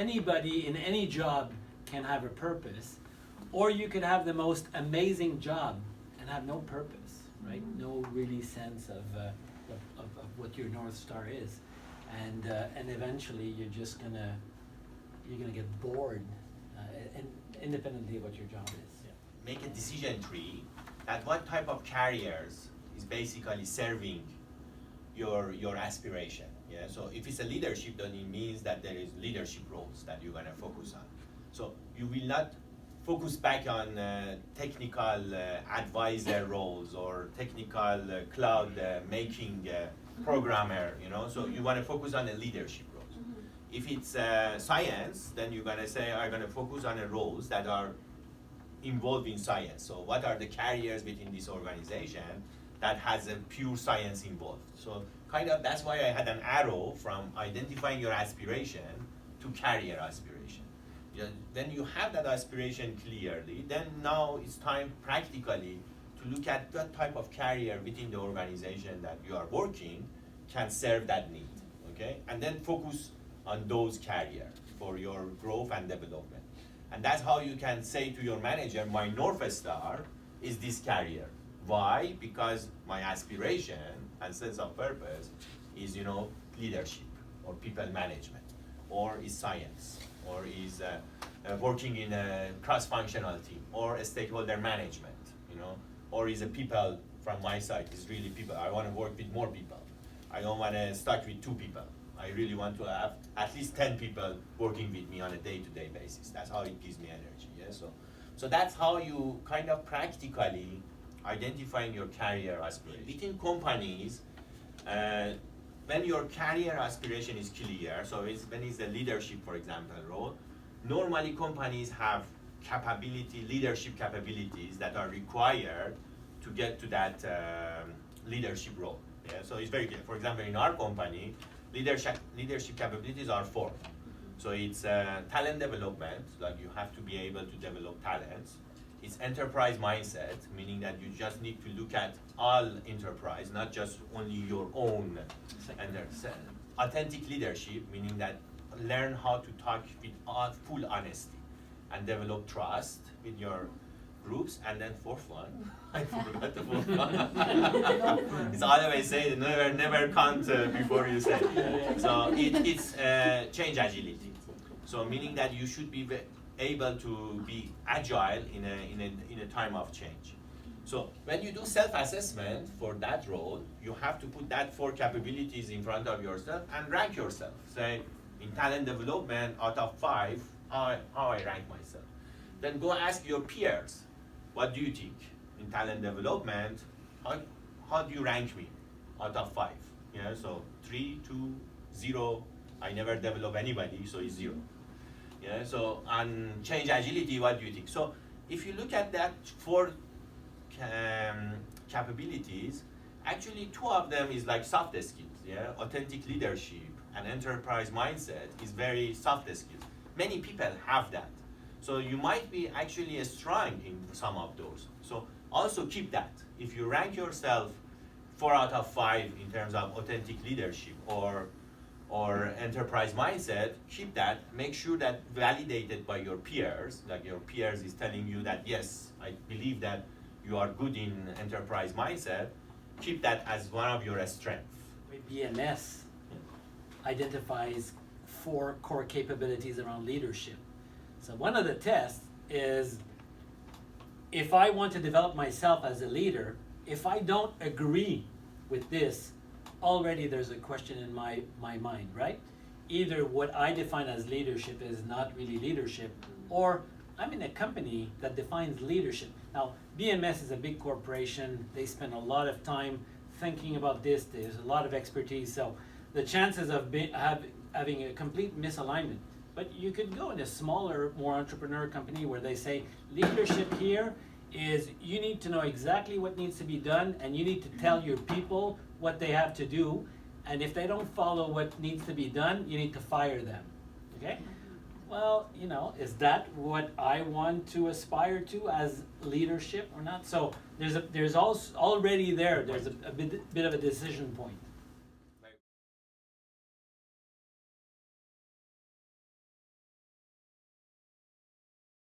anybody in any job can have a purpose, or you could have the most amazing job and have no purpose, right? No really sense of what your North Star is, and eventually you're gonna get bored, and independently of what your job is. Yeah. Make a decision tree that what type of carriers is basically serving your aspiration. Yeah. So if it's a leadership, then it means that there is leadership roles that you're gonna focus on. So you will not focus back on technical advisor roles or technical cloud making programmer, you know, so you want to focus on the leadership roles. If it's science, then you're going to say, I'm going to focus on the roles that are involved in science. So what are the carriers within this organization that has a pure science involved? So kind of that's why I had an arrow from identifying your aspiration to career aspiration. Then you have that aspiration clearly, then now it's time practically to look at what type of career within the organization that you are working can serve that need, okay? And then focus on those careers for your growth and development. And that's how you can say to your manager, my North Star is this career. Why? Because my aspiration and sense of purpose is, you know, leadership or people management, or is science, or is working in a cross-functional team, or a stakeholder management, you know, or is a people from my side, is really people. I want to work with more people. I don't want to start with 2 people. I really want to have at least 10 people working with me on a day-to-day basis. That's how it gives me energy. Yeah. So that's how you kind of practically identifying your career aspiration. Within companies, when your career aspiration is clear, so when it's a leadership, for example, role, normally companies have leadership capabilities that are required to get to that leadership role. Yeah? So it's very clear. For example, in our company, leadership capabilities are 4. So it's talent development, like you have to be able to develop talents. It's enterprise mindset, meaning that you just need to look at all enterprise, not just only your own. And authentic leadership, meaning that learn how to talk with full honesty and develop trust with your groups. And then 4th one, I forgot the 4th one. It's always say never count before you say. So it's change agility. So meaning that you should be able to be agile in a time of change. So when you do self-assessment for that role, you have to put that 4 capabilities in front of yourself and rank yourself. Say, in talent development, out of 5, how I rank myself. Then go ask your peers, what do you think? In talent development, how do you rank me out of 5? Yeah, so 3, 2, 0, I never develop anybody, so it's 0. Yeah, so on change agility, what do you think? So if you look at that 4 capabilities, actually 2 of them is like soft skills. Yeah, authentic leadership and enterprise mindset is very soft skills. Many people have that. So you might be actually strong in some of those. So also keep that. If you rank yourself 4 out of 5 in terms of authentic leadership or enterprise mindset, keep that. Make sure that validated by your peers, like your peers is telling you that, yes, I believe that you are good in enterprise mindset. Keep that as one of your strengths. BMS identifies 4 core capabilities around leadership. So one of the tests is, if I want to develop myself as a leader, if I don't agree with this, already there's a question in my mind, right? Either what I define as leadership is not really leadership, or I'm in a company that defines leadership. Now, BMS is a big corporation. They spend a lot of time thinking about this. There's a lot of expertise. So the chances of having a complete misalignment. But you could go in a smaller, more entrepreneur company where they say, leadership here is you need to know exactly what needs to be done, and you need to tell your people what they have to do. And if they don't follow what needs to be done, you need to fire them. Okay? Well, you know, is that what I want to aspire to as leadership or not? So there's also already there's a bit of a decision point.